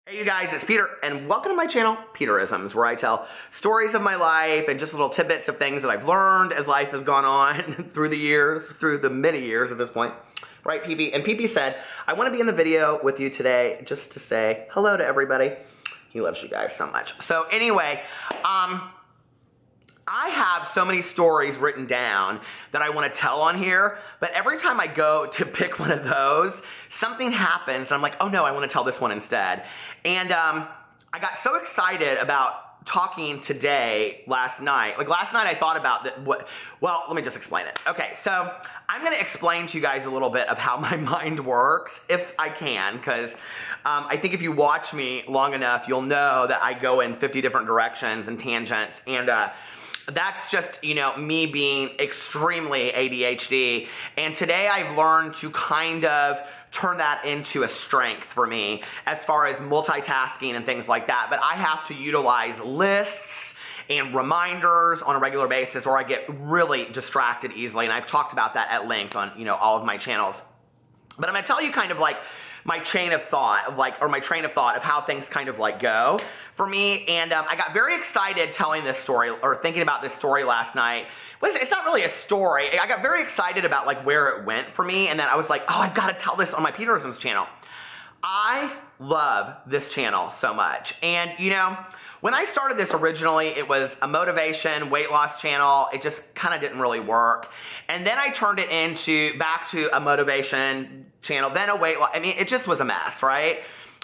Hey you guys, it's Peter, and welcome to my channel, Peterisms, where I tell stories of my life and just little tidbits of things that I've learned as life has gone on through the years, through the many years at this point. Right, PP? And PP said, I want to be in the video with you today just to say hello to everybody. He loves you guys so much. So anyway, I have so many stories written down that I want to tell on here, but every time I go to pick one of those, something happens and I'm like, oh no, I want to tell this one instead. And I got so excited about talking today last night. Like last night I thought about that. Well, let me just explain it. Okay, so I'm going to explain to you guys a little bit of how my mind works, if I can, because I think if you watch me long enough, you'll know that I go in 50 different directions and tangents, and that's just, you know, me being extremely ADHD. And today I've learned to kind of turn that into a strength for me as far as multitasking and things like that. But I have to utilize lists and reminders on a regular basis or I get really distracted easily. And I've talked about that at length on, you know, all of my channels. But I'm going to tell you kind of like my chain of thought of my train of thought of how things kind of like go for me. And I got very excited telling this story or thinking about this story last night. It's not really a story. I got very excited about like where it went for me. And then I was like, oh, I've got to tell this on my Peterisms channel. I love this channel so much. And you know, when I started this originally, it was a motivation, weight loss channel. It just kind of didn't really work. And then I turned it back to a motivation channel, then a weight loss. I mean, it just was a mess, right?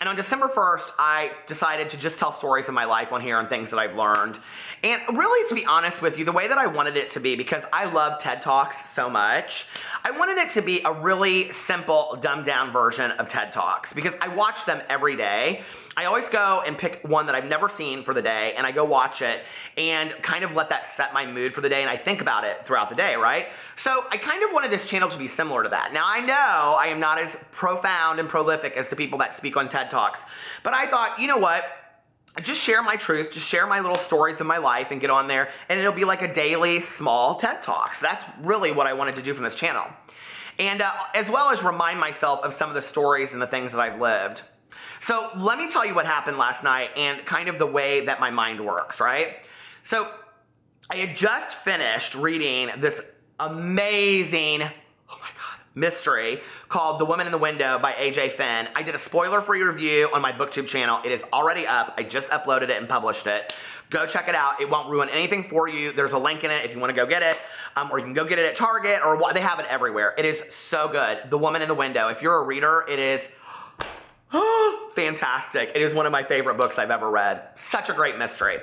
And on December 1st, I decided to just tell stories of my life on here and things that I've learned. And really, to be honest with you, the way that I wanted it to be, because I love TED Talks so much, I wanted it to be a really simple, dumbed-down version of TED Talks, because I watch them every day. I always go and pick one that I've never seen for the day, and I go watch it and kind of let that set my mood for the day, and I think about it throughout the day, right? So I kind of wanted this channel to be similar to that. Now, I know I am not as profound and prolific as the people that speak on TED Talks, but I thought, you know what? Just share my truth, just share my little stories of my life and get on there, and it'll be like a daily small TED Talks. That's really what I wanted to do from this channel. And as well as remind myself of some of the stories and the things that I've lived. So let me tell you what happened last night and kind of the way that my mind works, right? So I had just finished reading this amazing, oh my God, mystery called The Woman in the Window by AJ Finn. I did a spoiler-free review on my BookTube channel. It is already up. I just uploaded it and published it. Go check it out. It won't ruin anything for you. There's a link in it if you want to go get it, or you can go get it at Target, or they have it everywhere. It is so good. The Woman in the Window. If you're a reader, it is fantastic. It is one of my favorite books I've ever read. Such a great mystery.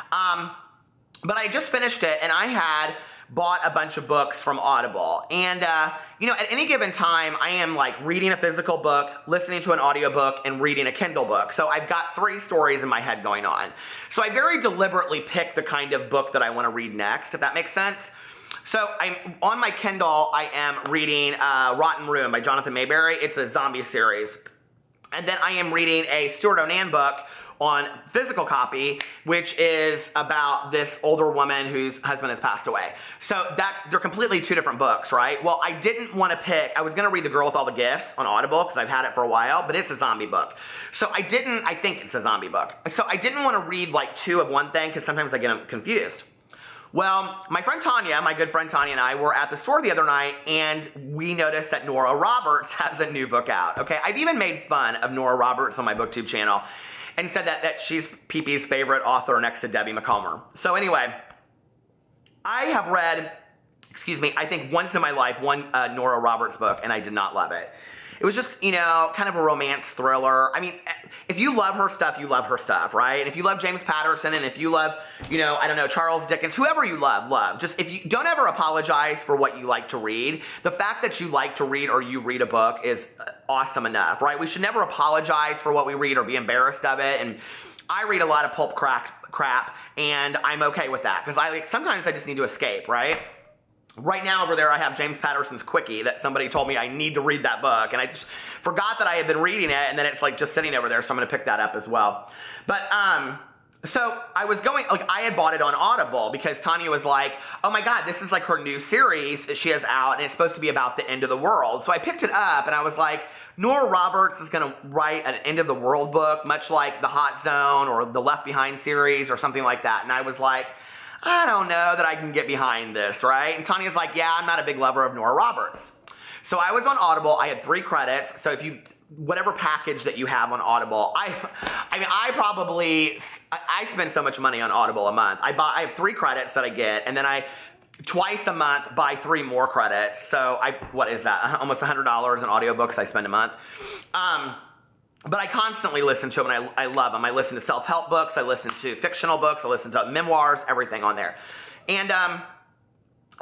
But I just finished it, and I had bought a bunch of books from Audible. And, you know, at any given time, I am like reading a physical book, listening to an audiobook, and reading a Kindle book. So I've got 3 stories in my head going on. So I very deliberately pick the kind of book that I want to read next, if that makes sense. So on my Kindle, I am reading Rotten Room by Jonathan Mayberry. It's a zombie series. And then I am reading a Stuart Onan book on physical copy, which is about this older woman whose husband has passed away. So they're completely 2 different books, right? Well, I didn't want to pick, I was going to read The Girl with All the Gifts on Audible because I've had it for a while, but it's a zombie book. So I think it's a zombie book. So I didn't want to read like 2 of one thing because sometimes I get them confused. Well, my friend Tanya, my good friend Tanya, and I were at the store the other night, and we noticed that Nora Roberts has a new book out, okay? I've even made fun of Nora Roberts on my BookTube channel and said that she's PP's favorite author next to Debbie McComber. So anyway, I have read, I think once in my life, one Nora Roberts book, and I did not love it. It was just, you know, kind of a romance thriller. I mean, if you love her stuff, you love her stuff, right? If you love James Patterson, and if you love, you know, I don't know, Charles Dickens, whoever you love. Just, if you don't ever apologize for what you like to read. The fact that you like to read or you read a book is awesome enough, right? We should never apologize for what we read or be embarrassed of it. And I read a lot of pulp crap, and I'm okay with that because sometimes I just need to escape, right? Right now over there I have James Patterson's Quickie that somebody told me I need to read that book, and I just forgot that I had been reading it, and then it's like just sitting over there, so I'm going to pick that up as well. But So I was going, like, I had bought it on Audible because Tanya was like, oh my God, this is like her new series that she has out and it's supposed to be about the end of the world. So I picked it up and I was like, Nora Roberts is going to write an end of the world book, much like the Hot Zone or the Left Behind series or something like that. And I was like, I don't know that I can get behind this, right? And Tanya's like, yeah, I'm not a big lover of Nora Roberts. So I was on Audible. I had 3 credits. So if you, whatever package that you have on Audible, I spend so much money on Audible a month. I have 3 credits that I get, and then I twice a month buy 3 more credits. So what is that? Almost $100 in audiobooks I spend a month. But I constantly listen to them, and I love them. I listen to self-help books, I listen to fictional books, I listen to memoirs, everything on there. And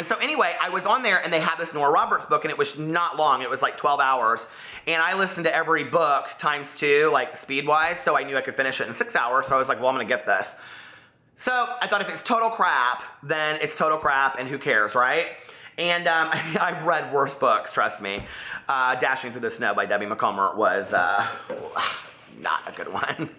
so anyway, I was on there, and they had this Nora Roberts book, and it was not long. It was like 12 hours. And I listened to every book times 2, like speed-wise, so I knew I could finish it in 6 hours. So I was like, well, I'm going to get this. So I thought if it's total crap, then it's total crap, and who cares, right? And I've read worse books, trust me. Dashing Through the Snow by Debbie McComber was not a good one.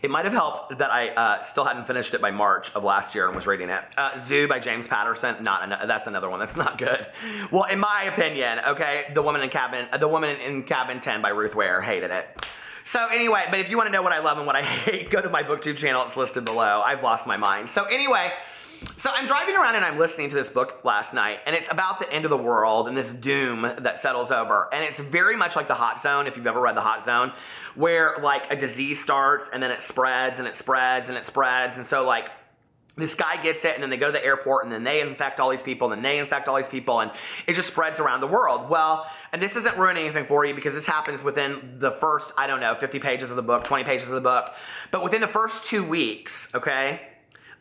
It might have helped that I still hadn't finished it by March of last year and was reading it. Zoo by James Patterson, that's another one that's not good. Well, in my opinion, okay, The Woman in Cabin 10 by Ruth Ware, hated it. So anyway, but if you want to know what I love and what I hate, go to my BookTube channel, it's listed below. I've lost my mind. So anyway, so I'm driving around and I'm listening to this book last night, and it's about the end of the world and this doom that settles over. And it's very much like the Hot Zone, if you've ever read the Hot Zone, where like a disease starts and then it spreads and it spreads and it spreads. And so like this guy gets it, and then they go to the airport, and then they infect all these people, and then they infect all these people, and it just spreads around the world. Well, and this isn't ruining anything for you because this happens within the first, I don't know, 50 pages of the book, 20 pages of the book. But within the first 2 weeks, okay,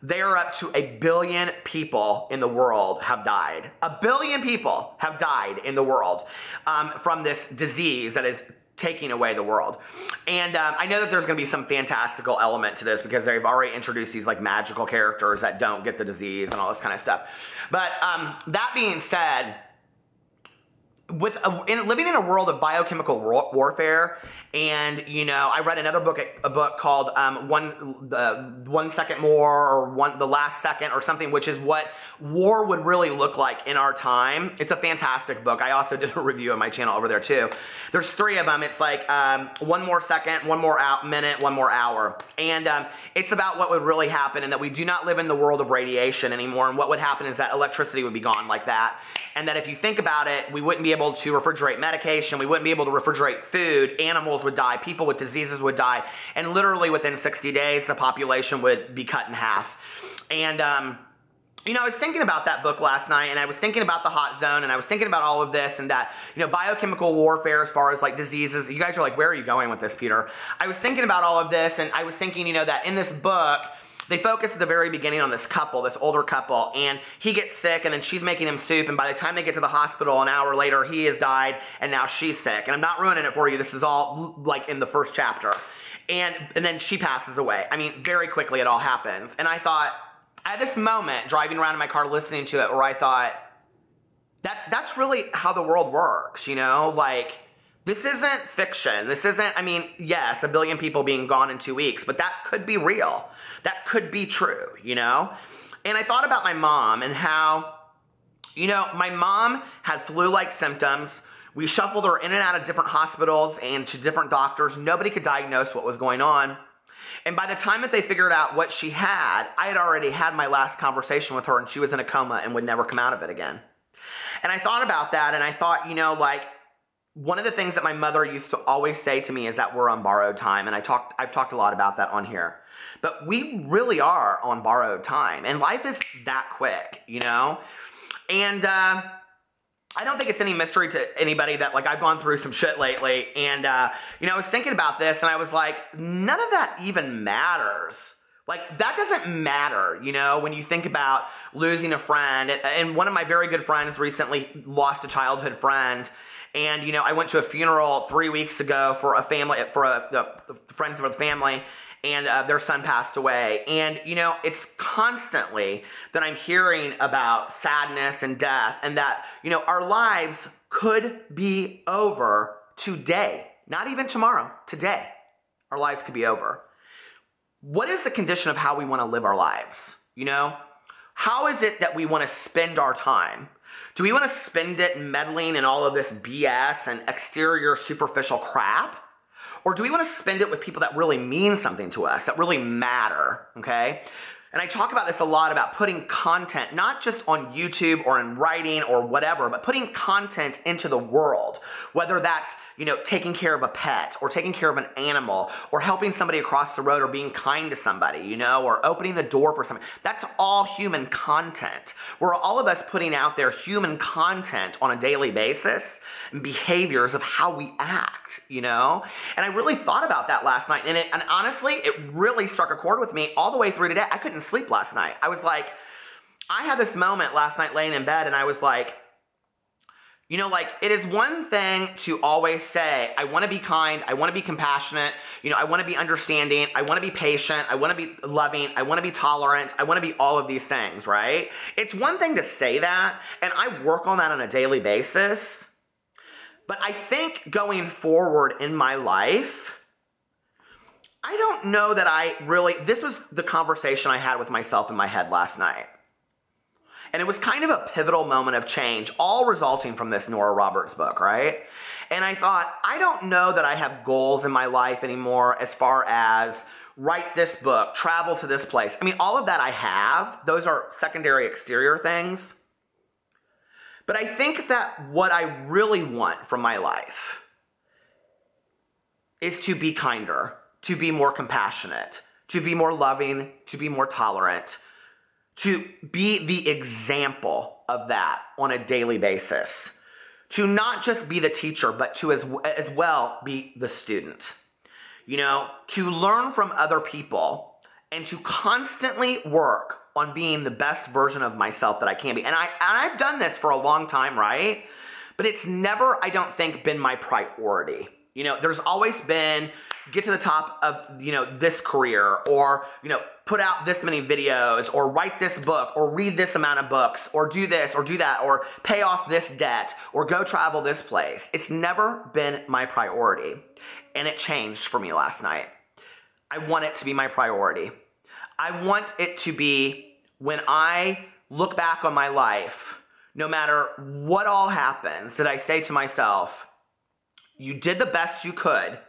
they are up to 1 billion people in the world have died. 1 billion people have died in the world from this disease that is taking away the world. And I know that there's going to be some fantastical element to this because they've already introduced these like magical characters that don't get the disease and all this kind of stuff. But that being said, living in a world of biochemical warfare, and you know, I read another book, a book called One Second More, or The Last Second, or something, which is what war would really look like in our time. It's a fantastic book. I also did a review on my channel over there too. There's 3 of them. It's like 1 more second, 1 more minute, 1 more hour, and it's about what would really happen, and that we do not live in the world of radiation anymore. And what would happen is that electricity would be gone like that, and that if you think about it, we wouldn't be able to refrigerate medication, we wouldn't be able to refrigerate food, animals would die, people with diseases would die, and literally within 60 days, the population would be cut in half. And, you know, I was thinking about that book last night, and I was thinking about the Hot Zone, and I was thinking about all of this, and that, you know, biochemical warfare as far as like diseases. You guys are like, where are you going with this, Peter? I was thinking about all of this, and I was thinking, you know, that in this book, they focus at the very beginning on this couple, this older couple, and he gets sick, and then she's making him soup, and by the time they get to the hospital, an hour later, he has died, and now she's sick. And I'm not ruining it for you. This is all like in the first chapter. And then she passes away. I mean, very quickly it all happens. And I thought, at this moment, driving around in my car listening to it, where I thought, that's really how the world works, you know? Like, this isn't fiction. This isn't, I mean, yes, 1 billion people being gone in 2 weeks, but that could be real. That could be true, you know? And I thought about my mom and how, you know, my mom had flu-like symptoms. We shuffled her in and out of different hospitals and to different doctors. Nobody could diagnose what was going on. And by the time that they figured out what she had, I had already had my last conversation with her, and she was in a coma and would never come out of it again. And I thought about that, and I thought, you know, like, one of the things that my mother used to always say to me is that we're on borrowed time, and I've talked a lot about that on here. But we really are on borrowed time, and life is that quick, you know? And I don't think it's any mystery to anybody that, like, I've gone through some shit lately, and, you know, I was thinking about this, and I was like, none of that even matters. Like, that doesn't matter, you know, when you think about losing a friend. And one of my very good friends recently lost a childhood friend. And, you know, I went to a funeral 3 weeks ago for a family, friends of the family, and their son passed away. And, you know, it's constantly that I'm hearing about sadness and death, and that, you know, our lives could be over today. Not even tomorrow, today. Our lives could be over. what is the condition of how we want to live our lives? You know, how is it that we want to spend our time? Do we want to spend it meddling in all of this BS and exterior superficial crap? Or do we want to spend it with people that really mean something to us, that really matter, okay? And I talk about this a lot, about putting content, not just on YouTube or in writing or whatever, but putting content into the world, whether that's, you know, taking care of a pet or taking care of an animal or helping somebody across the road or being kind to somebody, you know, or opening the door for somebody. That's all human content. We're all of us putting out there human content on a daily basis and behaviors of how we act, you know? And I really thought about that last night, and honestly, it really struck a chord with me all the way through today. I couldn't sleep last night. I was like, I had this moment last night laying in bed, and I was like, you know, like, it is one thing to always say, I want to be kind, I want to be compassionate, you know, I want to be understanding, I want to be patient, I want to be loving, I want to be tolerant, I want to be all of these things, right? It's one thing to say that, and I work on that on a daily basis, but I think going forward in my life, I don't know that I really, this was the conversation I had with myself in my head last night. And it was kind of a pivotal moment of change, all resulting from this Nora Roberts book, right? And I thought, I don't know that I have goals in my life anymore as far as write this book, travel to this place. I mean, all of that I have. Those are secondary exterior things. But I think that what I really want from my life is to be kinder, to be more compassionate, to be more loving, to be more tolerant, to be the example of that on a daily basis, to not just be the teacher, but to as well be the student, you know, to learn from other people and to constantly work on being the best version of myself that I can be. And I've done this for a long time, right? But it's never, I don't think, been my priority. You know, there's always been get to the top of, you know, this career, or, you know, put out this many videos, or write this book, or read this amount of books, or do this, or do that, or pay off this debt, or go travel this place. It's never been my priority. And it changed for me last night. I want it to be my priority. I want it to be, when I look back on my life, no matter what all happens, that I say to myself, you did the best you could,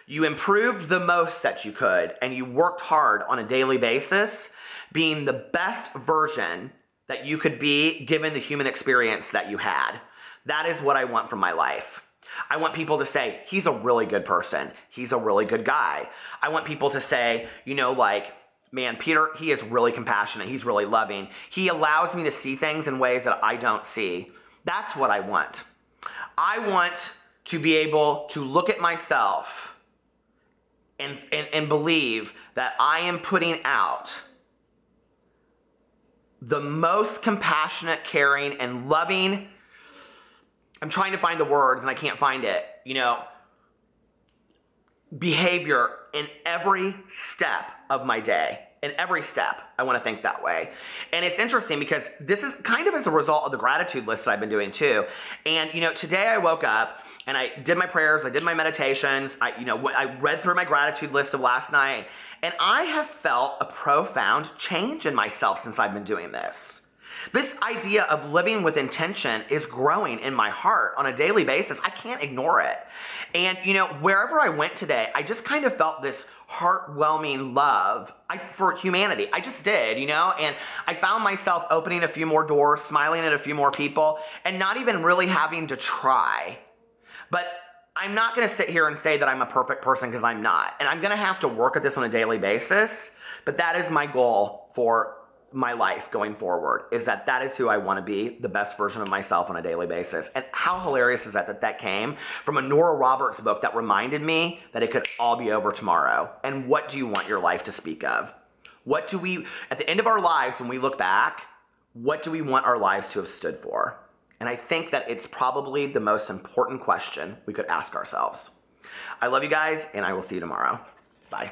you improved the most that you could, and you worked hard on a daily basis, being the best version that you could be given the human experience that you had. That is what I want from my life. I want people to say, he's a really good person. He's a really good guy. I want people to say, you know, like, man, Peter, he is really compassionate. He's really loving. He allows me to see things in ways that I don't see. That's what I want. I want to be able to look at myself and believe that I am putting out the most compassionate, caring, and loving, I'm trying to find the words and I can't find it, you know, behavior in every step of my day. In every step, I want to think that way. And it's interesting because this is kind of as a result of the gratitude list that I've been doing too. And, you know, today I woke up and I did my prayers, I did my meditations, I read through my gratitude list of last night, and I have felt a profound change in myself since I've been doing this. This idea of living with intention is growing in my heart on a daily basis. I can't ignore it. And, you know, wherever I went today, I just kind of felt this heartwhelming love for humanity. I just did, you know, and I found myself opening a few more doors, smiling at a few more people, and not even really having to try. But I'm not going to sit here and say that I'm a perfect person, because I'm not. And I'm going to have to work at this on a daily basis. But that is my goal for my life going forward, is that is who I want to be, the best version of myself on a daily basis. And how hilarious is that came from a Nora Roberts book that reminded me that it could all be over tomorrow. And what do you want your life to speak of? What do we, at the end of our lives, when we look back, what do we want our lives to have stood for? And I think that it's probably the most important question we could ask ourselves. I love you guys, and I will see you tomorrow. Bye.